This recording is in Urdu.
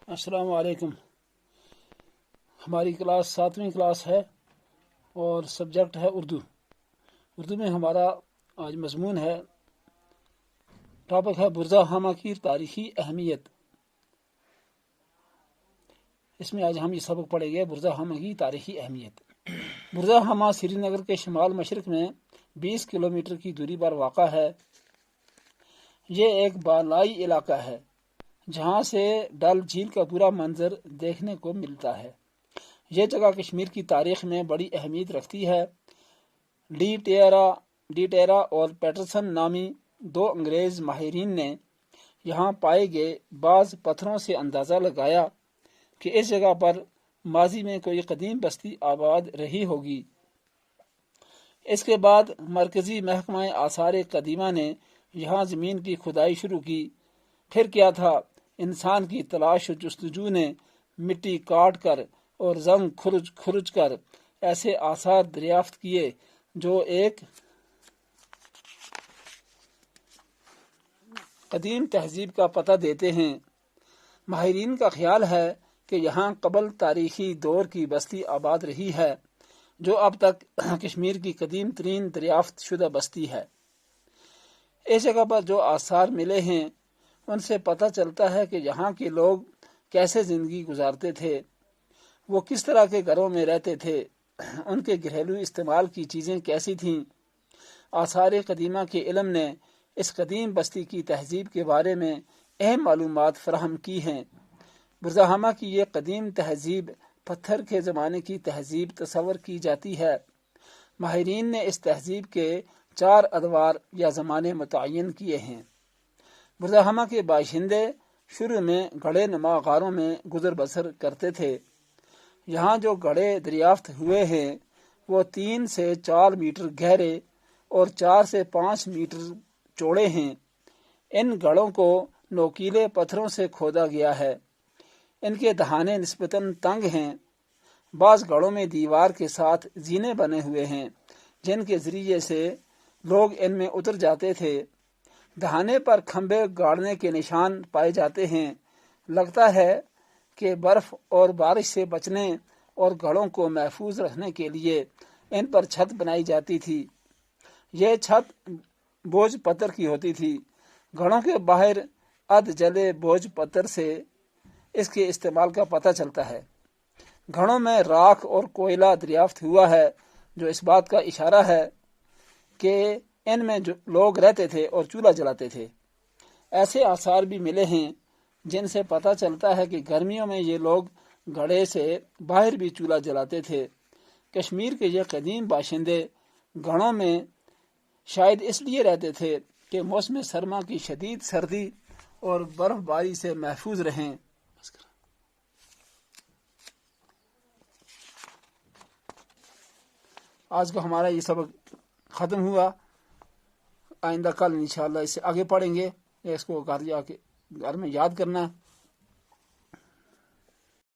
السلام علیکم۔ ہماری کلاس 7ویں کلاس ہے اور سبجیکٹ ہے اردو۔ اردو میں ہمارا آج مضمون ہے، ٹاپک ہے برزا ہامہ کی تاریخی اہمیت۔ اس میں آج ہم یہ سبق پڑھیں گے، برزا ہامہ کی تاریخی اہمیت۔ برزا ہامہ سری نگر کے شمال مشرق میں 20 کلومیٹر کی دوری پر واقع ہے۔ یہ ایک بالائی علاقہ ہے جہاں سے ڈل جھیل کا پورا منظر دیکھنے کو ملتا ہے۔ یہ جگہ کشمیر کی تاریخ میں بڑی اہمیت رکھتی ہے۔ ڈی ٹیرا اور پیٹرسن نامی دو انگریز ماہرین نے یہاں پائے گئے بعض پتھروں سے اندازہ لگایا کہ اس جگہ پر ماضی میں کوئی قدیم بستی آباد رہی ہوگی۔ اس کے بعد مرکزی محکمہ آثار قدیمہ نے یہاں زمین کی کھدائی شروع کی۔ پھر کیا تھا، انسان کی تلاش و جستجو نے مٹی کاٹ کر اور زنگ کھرچ کر ایسے آثار دریافت کیے جو ایک قدیم تہذیب کا پتہ دیتے ہیں۔ ماہرین کا خیال ہے کہ یہاں قبل تاریخی دور کی بستی آباد رہی ہے، جو اب تک کشمیر کی قدیم ترین دریافت شدہ بستی ہے۔ اس جگہ پر جو آثار ملے ہیں ان سے پتہ چلتا ہے کہ یہاں کے لوگ کیسے زندگی گزارتے تھے، وہ کس طرح کے گھروں میں رہتے تھے، ان کے گھریلو استعمال کی چیزیں کیسی تھیں۔ آثار قدیمہ کے علم نے اس قدیم بستی کی تہذیب کے بارے میں اہم معلومات فراہم کی ہیں۔ برزا ہامہ کی یہ قدیم تہذیب پتھر کے زمانے کی تہذیب تصور کی جاتی ہے۔ ماہرین نے اس تہذیب کے 4 ادوار یا زمانے متعین کیے ہیں۔ برزا ہامہ کے باشندے شروع میں گڑھے نما غاروں میں گزر بسر کرتے تھے۔ یہاں جو گڑھے دریافت ہوئے ہیں وہ 3 سے 4 میٹر گہرے اور 4 سے 5 میٹر چوڑے ہیں۔ ان گڑھوں کو نوکیلے پتھروں سے کھودا گیا ہے۔ ان کے دہانے نسبتاً تنگ ہیں۔ بعض گڑھوں میں دیوار کے ساتھ زینے بنے ہوئے ہیں جن کے ذریعے سے لوگ ان میں اتر جاتے تھے۔ دہانے پر کھمبے گاڑنے کے نشان پائے جاتے ہیں۔ لگتا ہے کہ برف اور بارش سے بچنے اور گڑھوں کو محفوظ رکھنے کے لیے ان پر چھت بنائی جاتی تھی۔ یہ چھت بوجھ پتھر کی ہوتی تھی۔ گڑھوں کے باہر ادھ جلے بوجھ پتھر سے اس کے استعمال کا پتہ چلتا ہے۔ گھڑوں میں راکھ اور کوئلہ دریافت ہوا ہے، جو اس بات کا اشارہ ہے کہ ان میں لوگ رہتے تھے اور چولہا جلاتے تھے۔ ایسے آثار بھی ملے ہیں جن سے پتہ چلتا ہے کہ گرمیوں میں یہ لوگ گڑھے سے باہر بھی چولہا جلاتے تھے۔ کشمیر کے یہ قدیم باشندے گڑھوں میں شاید اس لیے رہتے تھے کہ موسم سرما کی شدید سردی اور برف باری سے محفوظ رہیں۔ آج کا ہمارا یہ سبق ختم ہوا۔ آئندہ کل انشاءاللہ اس سے آگے پڑھیں گے۔ اس کو گھر جا کے گھر میں یاد کرنا۔